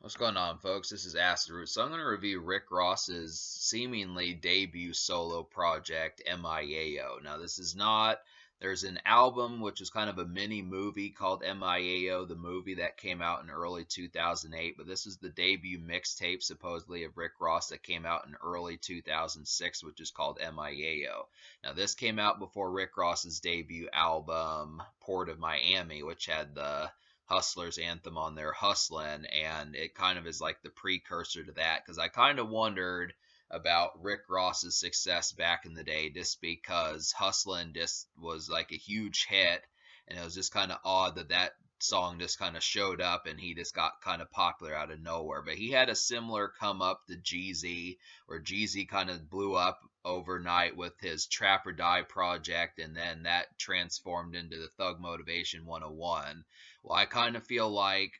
What's going on, folks? This is Acid Root. So I'm going to review Rick Ross's seemingly debut solo project, MIAO. Now, this is not. There's an album which was kind of a mini movie called MIAO, the movie that came out in early 2008. But this is the debut mixtape, supposedly, of Rick Ross that came out in early 2006, which is called MIAO. Now, this came out before Rick Ross's debut album, Port of Miami, which had the Hustler's anthem on there, Hustlin', and it kind of is like the precursor to that because I kind of wondered about Rick Ross's success back in the day just because Hustlin' just was like a huge hit, and it was just kind of odd that that song just kind of showed up and he just got kind of popular out of nowhere. But he had a similar come up to Jeezy, where Jeezy kind of blew up overnight with his Trap or Die project, and then that transformed into the Thug Motivation 101. Well, I kind of feel like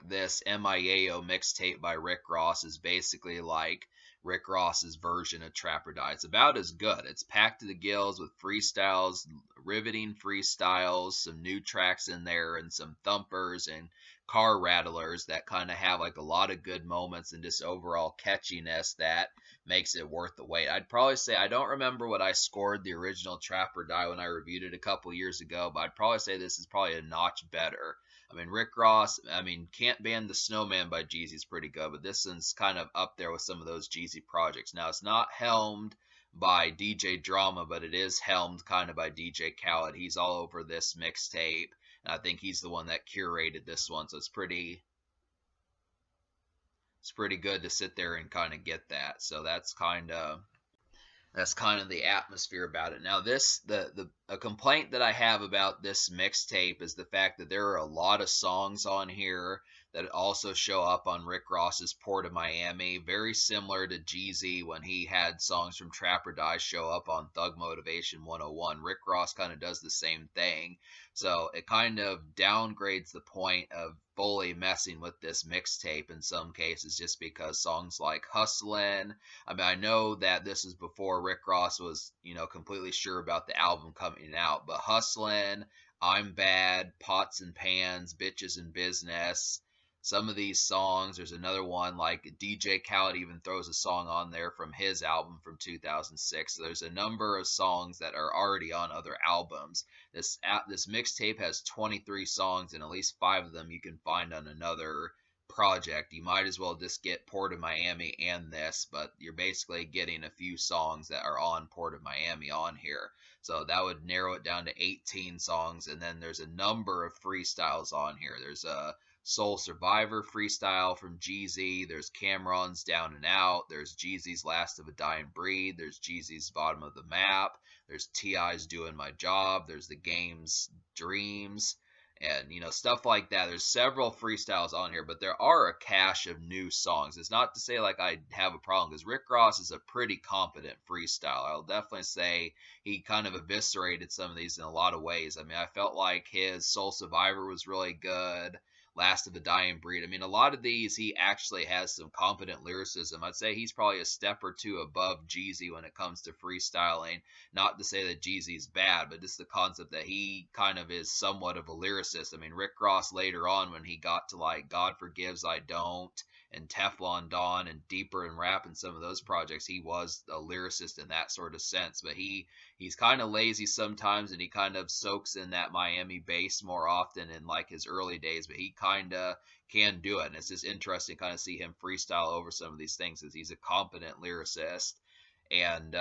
this MIAO mixtape by Rick Ross is basically like Rick Ross's version of Trap or Die. It's about as good. It's packed to the gills with freestyles, riveting freestyles, some new tracks in there, and some thumpers and car rattlers that kind of have like a lot of good moments and just overall catchiness that makes it worth the wait. I'd probably say I don't remember what I scored the original Trap or Die when I reviewed it a couple years ago, but I'd probably say this is probably a notch better. I mean, Rick Ross, I mean, Can't Ban the Snowman by Jeezy is pretty good, but this one's kind of up there with some of those Jeezy projects. Now, it's not helmed by DJ Drama, but it is helmed kind of by DJ Khaled. He's all over this mixtape, and I think he's the one that curated this one, so it's pretty good to sit there and kind of get that. So that's kind of the atmosphere about it. Now, this the a complaint that I have about this mixtape is the fact that there are a lot of songs on here that also show up on Rick Ross's Port of Miami, very similar to Jeezy when he had songs from Trap or Die show up on Thug Motivation 101. Rick Ross kind of does the same thing. So it kind of downgrades the point of fully messing with this mixtape in some cases just because songs like Hustlin', I mean, I know that this is before Rick Ross was, completely sure about the album coming out, but Hustlin', I'm Bad, Pots and Pans, Bitches and Business, some of these songs, there's another one like DJ Khaled even throws a song on there from his album from 2006. So there's a number of songs that are already on other albums. This mixtape has 23 songs, and at least 5 of them you can find on another project. You might as well just get Port of Miami and this, but you're basically getting a few songs that are on Port of Miami on here. So that would narrow it down to 18 songs, and then there's a number of freestyles on here. There's a Soul Survivor freestyle from Jeezy. There's Cameron's Down and Out. There's Jeezy's Last of a Dying Breed. There's Jeezy's Bottom of the Map. There's T.I.'s Doing My Job. There's The Game's Dreams, and stuff like that. There's several freestyles on here, but there are a cache of new songs. It's not to say like I have a problem, because Rick Ross is a pretty competent freestyle. I'll definitely say he kind of eviscerated some of these in a lot of ways. I mean, I felt like his Soul Survivor was really good. Last of the Dying Breed. I mean, a lot of these he actually has some competent lyricism. I'd say he's probably a step or two above Jeezy when it comes to freestyling. Not to say that Jeezy's bad, but just the concept that he kind of is somewhat of a lyricist. I mean, Rick Ross later on, when he got to like God Forgives I Don't and Teflon Don and Deeper in Rap and some of those projects, he was a lyricist in that sort of sense. But he's kind of lazy sometimes, and he kind of soaks in that Miami bass more often in like his early days, but he kind of can do it. And it's just interesting to kind of see him freestyle over some of these things because he's a competent lyricist. And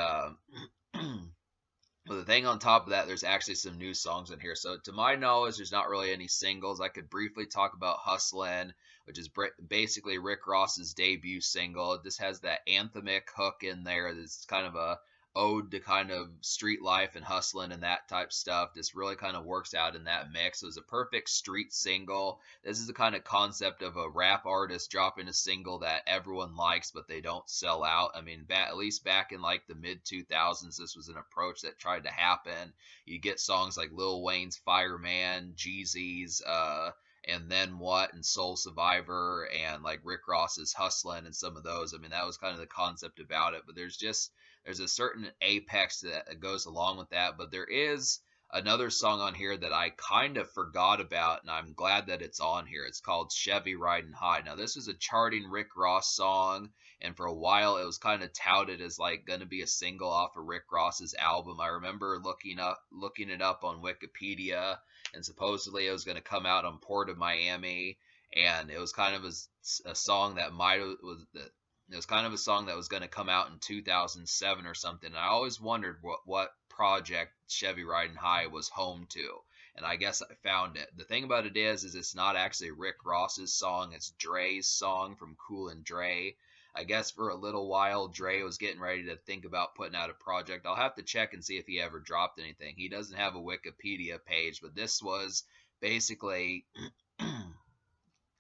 But the thing on top of that, there's actually some new songs in here. So to my knowledge, there's not really any singles. I could briefly talk about Hustlin', which is basically Rick Ross's debut single. This has that anthemic hook in there. That's kind of a ode to kind of street life and hustling and that type stuff. This really kind of works out in that mix. It was a perfect street single. This is the kind of concept of a rap artist dropping a single that everyone likes, but they don't sell out. I mean, at least back in like the mid 2000s, this was an approach that tried to happen. You get songs like Lil Wayne's Fireman, Jeezy's, and Then What, and Soul Survivor, and like Rick Ross's Hustlin', and some of those. I mean, that was kind of the concept about it. But there's a certain apex that goes along with that. But there is another song on here that I kind of forgot about, and I'm glad that it's on here. It's called Chevy Riding High. Now, this is a charting Rick Ross song, and for a while it was kind of touted as like going to be a single off of Rick Ross's album. I remember looking it up on Wikipedia, and supposedly it was going to come out on Port of Miami, and it was kind of a song that might have was that it was kind of a song that was going to come out in 2007 or something. And I always wondered what project Chevy Riding High was home to. And I guess I found it. The thing about it is it's not actually Rick Ross's song. It's Dre's song from Cool and Dre. I guess for a little while, Dre was getting ready to think about putting out a project. I'll have to check and see if he ever dropped anything. He doesn't have a Wikipedia page, but this was basically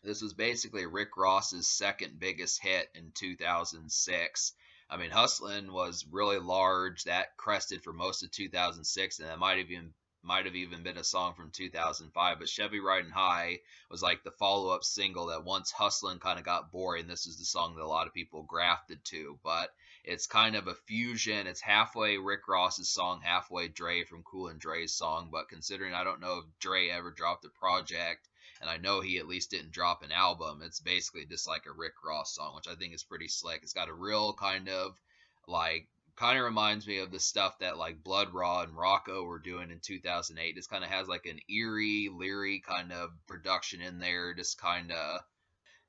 this was basically Rick Ross's second biggest hit in 2006. I mean, Hustlin' was really large. That crested for most of 2006, and that might have even been a song from 2005. But Chevy Riding High was like the follow-up single that once Hustlin' kind of got boring, this is the song that a lot of people grafted to. But it's kind of a fusion. It's halfway Rick Ross's song, halfway Dre from Cool and Dre's song. But considering I don't know if Dre ever dropped a project, and I know he at least didn't drop an album, it's basically just like a Rick Ross song, which I think is pretty slick. It's got a real kind of reminds me of the stuff that like Blood Raw and Rocco were doing in 2008. Just kind of has like an eerie, leery kind of production in there, just kind of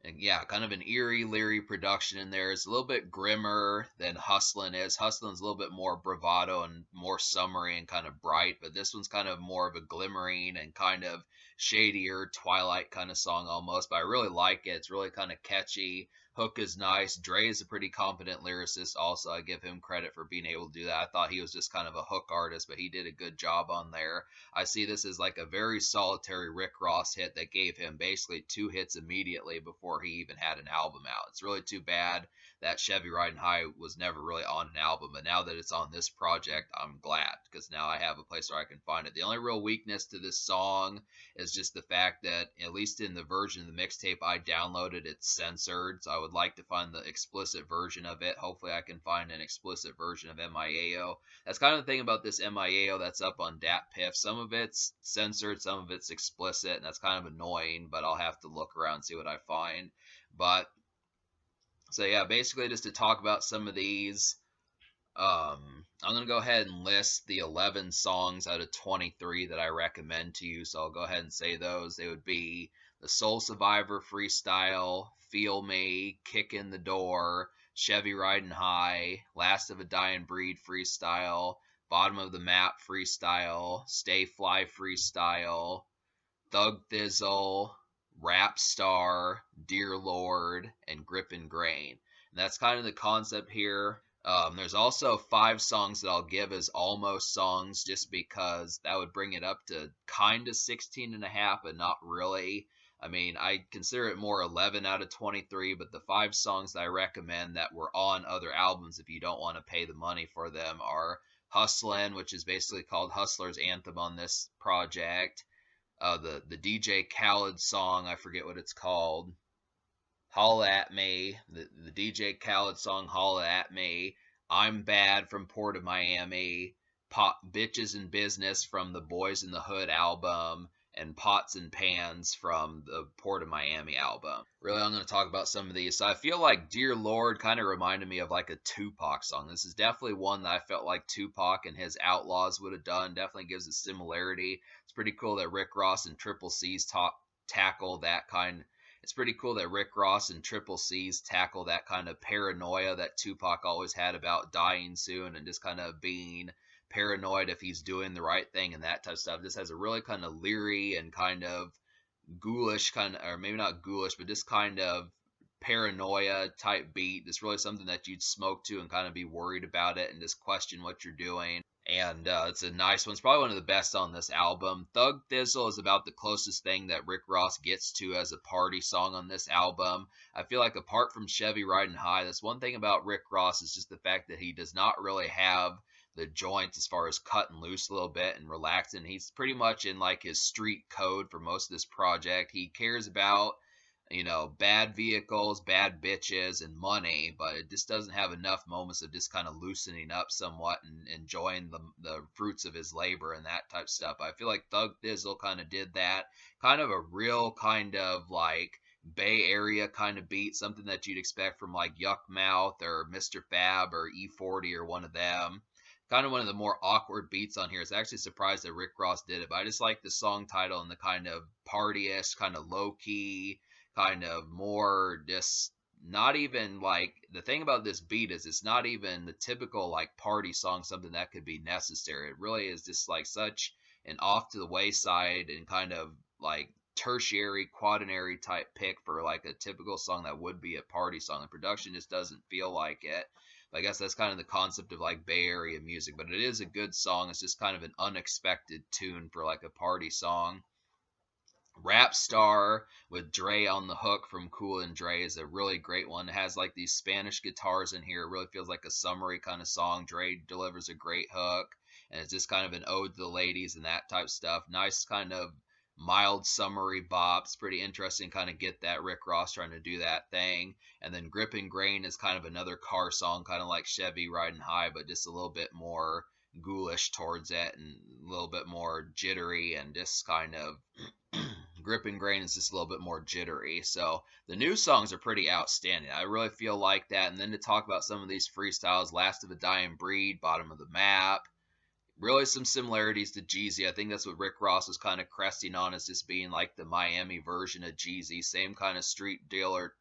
and yeah, kind of an eerie, leery production in there. It's a little bit grimmer than Hustlin' is. Hustlin's a little bit more bravado and more summery and kind of bright, but this one's kind of more of a glimmering and kind of shadier Twilight kind of song almost. But I really like it. It's really kind of catchy. Hook is nice. Dre is a pretty competent lyricist also. I give him credit for being able to do that. I thought he was just kind of a hook artist, but he did a good job on there. I see this as like a very solitary Rick Ross hit that gave him basically 2 hits immediately before he even had an album out. It's really too bad that Chevy Riding High was never really on an album, but now that it's on this project, I'm glad because now I have a place where I can find it. The only real weakness to this song is just the fact that, at least in the version of the mixtape I downloaded, it's censored, so I would like to find the explicit version of it. Hopefully I can find an explicit version of MIAO. That's kind of the thing about this MIAO that's up on DatPiff. Some of it's censored, some of it's explicit, and that's kind of annoying, but I'll have to look around and see what I find. But so yeah, basically just to talk about some of these, I'm going to go ahead and list the 11 songs out of 23 that I recommend to you. So I'll go ahead and say those. They would be the Soul Survivor Freestyle, Feel Me, Kick in the Door, Chevy Riding High, Last of a Dying Breed Freestyle, Bottom of the Map Freestyle, Stay Fly Freestyle, Thug Thizzle, Rap Star, Dear Lord, and Grip and Grain. And that's kind of the concept here. There's also 5 songs that I'll give as almost songs just because that would bring it up to kind of 16 and a half, but not really. I mean, I consider it more 11 out of 23, but the 5 songs that I recommend that were on other albums if you don't want to pay the money for them are Hustlin', which is basically called Hustler's Anthem on this project. The DJ Khaled song, I forget what it's called. Holla at Me, the DJ Khaled song Holla at Me, I'm Bad from Port of Miami, Bitches in Business from the Boys in the Hood album, and Pots and Pans from the Port of Miami album. Really, I'm going to talk about some of these. So I feel like Dear Lord kind of reminded me of like a Tupac song. This is definitely one that I felt like Tupac and his Outlaws would have done. Definitely gives a similarity. It's pretty cool that Rick Ross and Triple C's tackle that kind. It's pretty cool that Rick Ross and Triple C's tackle that kind of paranoia that Tupac always had about dying soon and just kind of being paranoid if he's doing the right thing and that type of stuff. This has a really kind of leery and kind of ghoulish kind of, or maybe not ghoulish, but just kind of paranoia type beat. It's really something that you'd smoke to and kind of be worried about it and just question what you're doing. And it's a nice one. It's probably one of the best on this album. Thug Thizzle is about the closest thing that Rick Ross gets to as a party song on this album. I feel like apart from Chevy Riding High, that's one thing about Rick Ross is just the fact that he does not really have the joints as far as cutting loose a little bit and relaxing. He's pretty much in like his street code for most of this project. He cares about bad vehicles, bad bitches, and money, but it just doesn't have enough moments of just kind of loosening up somewhat and enjoying the fruits of his labor and that type of stuff. I feel like Thug Thizzle kind of did that. Kind of a real kind of like Bay Area kind of beat, something that you'd expect from like Yuck Mouth or Mr. Fab or E40 or one of them. Kind of one of the more awkward beats on here. It's actually surprised that Rick Ross did it, but I just like the song title and the kind of partyish, kind of low key, kind of more just not even like the thing about this beat is it's not even the typical like party song, something that could be necessary. It really is just like such an off to the wayside and kind of like tertiary, quaternary type pick for like a typical song that would be a party song. The production just doesn't feel like it. I guess that's kind of the concept of like Bay Area music, but it is a good song. It's just kind of an unexpected tune for like a party song. Rap Star with Dre on the hook from Cool and Dre is a really great one. It has like these Spanish guitars in here. It really feels like a summery kind of song. Dre delivers a great hook, and it's just kind of an ode to the ladies and that type of stuff. Nice kind of mild summery bops. Pretty interesting kind of get that Rick Ross trying to do that thing. And then Gripping Grain is kind of another car song, kind of like Chevy Riding High, but just a little bit more ghoulish towards it and a little bit more jittery and just kind of Gripping Grain is just a little bit more jittery. So the new songs are pretty outstanding. I really feel like that. And then to talk about some of these freestyles, Last of a Dying Breed, Bottom of the Map, really some similarities to Jeezy. I think that's what Rick Ross was kind of cresting on, as just being like the Miami version of Jeezy. Same kind of street dealer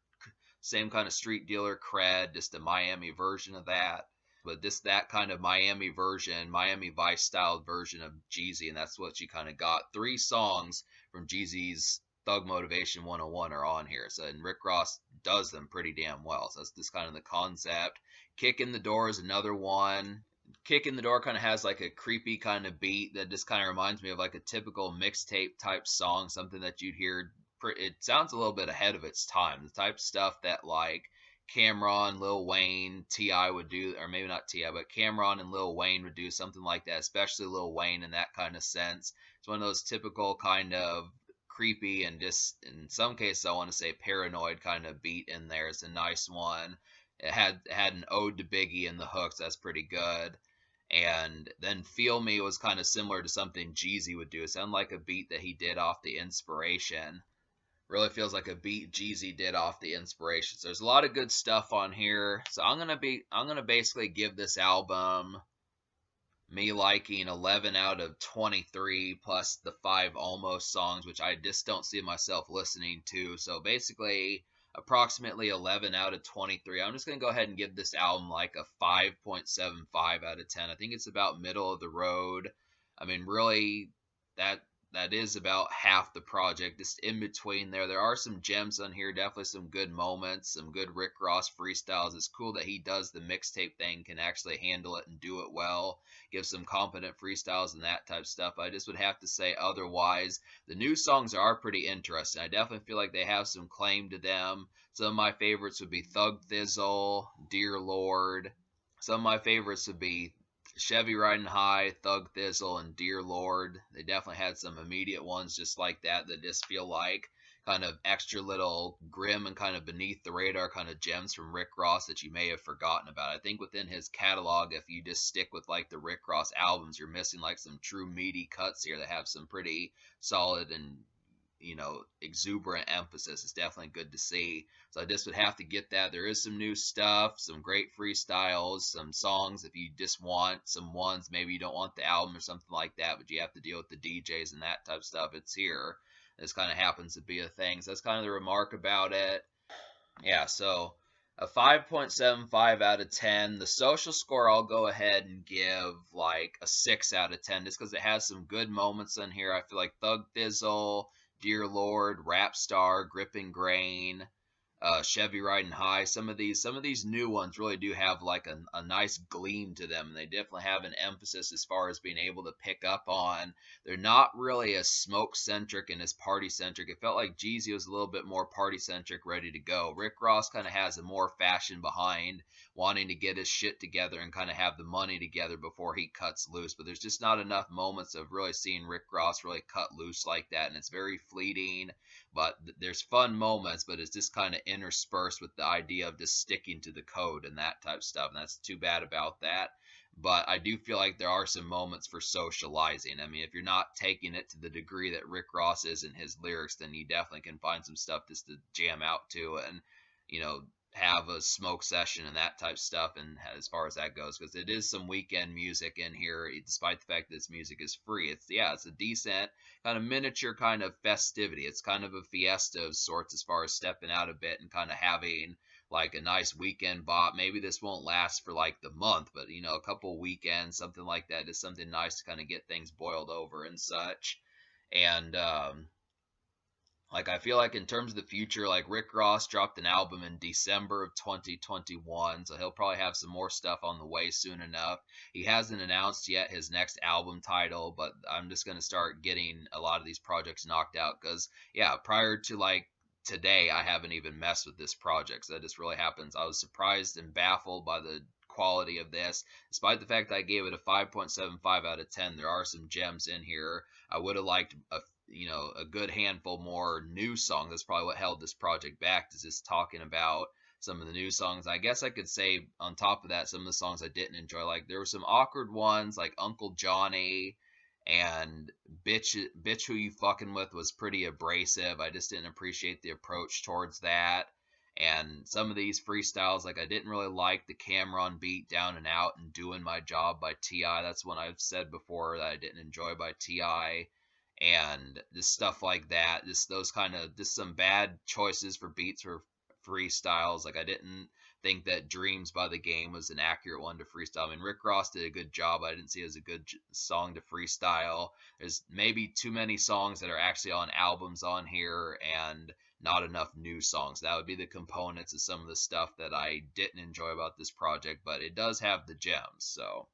cred, just a Miami version of that. But this that kind of Miami version, Miami Vice styled version of Jeezy, and that's what you kind of got. 3 songs from Jeezy's Thug Motivation 101 are on here. So and Rick Ross does them pretty damn well. So that's just kind of the concept. Kick in the Door is another one. Kick in the Door kind of has like a creepy kind of beat that just kind of reminds me of like a typical mixtape type song, something that you'd hear. It sounds a little bit ahead of its time. The type of stuff that like Cameron, Lil Wayne, T.I. would do, or maybe not T.I., but Cameron and Lil Wayne would do something like that, especially Lil Wayne in that kind of sense. It's one of those typical kind of creepy and just, in some cases, I want to say paranoid kind of beat in there. It's a nice one. It had an ode to Biggie in the hooks. That's pretty good. And then Feel Me was kind of similar to something Jeezy would do. It sounded like a beat that he did off the Inspiration. Really feels like a beat Jeezy did off the Inspiration. So there's a lot of good stuff on here. So I'm gonna basically give this album me liking 11 out of 23 plus the 5 almost songs, which I just don't see myself listening to. So basically approximately 11 out of 23. I'm just going to go ahead and give this album like a 5.75 out of 10. I think it's about middle of the road. I mean, really, that is about half the project. Just in between there, there are some gems on here. Definitely some good moments, some good Rick Ross freestyles. It's cool that he does the mixtape thing, can actually handle it and do it well. Give some competent freestyles and that type of stuff. I just would have to say otherwise. The new songs are pretty interesting. I definitely feel like they have some claim to them. Some of my favorites would be Thug Thizzle, Dear Lord. Some of my favorites would be Chevy Riding High, Thug Thizzle, and Dear Lord. They definitely had some immediate ones just like that just feel like kind of extra little grim and kind of beneath the radar kind of gems from Rick Ross that you may have forgotten about. I think within his catalog, if you just stick with like the Rick Ross albums, you're missing like some true meaty cuts here that have some pretty solid and exuberant emphasis. It's definitely good to see. So I just would have to get that. There is some new stuff, some great freestyles, some songs if you just want some ones. Maybe you don't want the album or something like that, but you have to deal with the DJs and that type of stuff. It's here. This kind of happens to be a thing. So that's kind of the remark about it. Yeah, so a 5.75 out of 10. The social score I'll go ahead and give like a 6 out of 10 just because it has some good moments in here. I feel like Thug Thizzle, Dear Lord, Rap Star, Gripping Grain, Chevy Riding High. Some of these new ones really do have like a nice gleam to them, and they definitely have an emphasis as far as being able to pick up on. They're not really as smoke centric and as party centric. It felt like Jeezy was a little bit more party centric, ready to go. Rick Ross kind of has a more fashion behind, wanting to get his shit together and kind of have the money together before he cuts loose. But there's just not enough moments of really seeing Rick Ross really cut loose like that, and it's very fleeting. But there's fun moments, but it's just kind of interspersed with the idea of just sticking to the code and that type of stuff. And that's too bad about that. But I do feel like there are some moments for socializing. I mean, if you're not taking it to the degree that Rick Ross is in his lyrics, then you definitely can find some stuff just to jam out to and, you know, have a smoke session and that type of stuff. And as far as that goes, because it is some weekend music in here, despite the fact that this music is free. It's a decent kind of miniature kind of festivity. It's kind of a fiesta of sorts as far as stepping out a bit and kind of having like a nice weekend bop. Maybe this won't last for like the month, but you know, a couple weekends, something like that is something nice to kind of get things boiled over and such. And like I feel like in terms of the future, like Rick Ross dropped an album in December of 2021, so he'll probably have some more stuff on the way soon enough. He hasn't announced yet his next album title, but I'm just gonna start getting a lot of these projects knocked out because yeah, prior to like today, I haven't even messed with this project. So that just really happens. I was surprised and baffled by the quality of this, despite the fact that I gave it a 5.75 out of 10. There are some gems in here. I would have liked a good handful more new songs. That's probably what held this project back, is just talking about some of the new songs. I guess I could say on top of that, some of the songs I didn't enjoy. Like there were some awkward ones like Uncle Johnny and bitch who you fucking with was pretty abrasive. I just didn't appreciate the approach towards that. And some of these freestyles, like I didn't really like the Cameron beat Down and Out and Doing My Job by T.I. That's one I've said before that I didn't enjoy by T.I. And just stuff like that. Just those kind of just some bad choices for beats for freestyles. Like I didn't think that Dreams by the Game was an accurate one to freestyle. I mean, Rick Ross did a good job. I didn't see it as a good song to freestyle. There's maybe too many songs that are actually on albums on here and not enough new songs. That would be the components of some of the stuff that I didn't enjoy about this project, but it does have the gems. So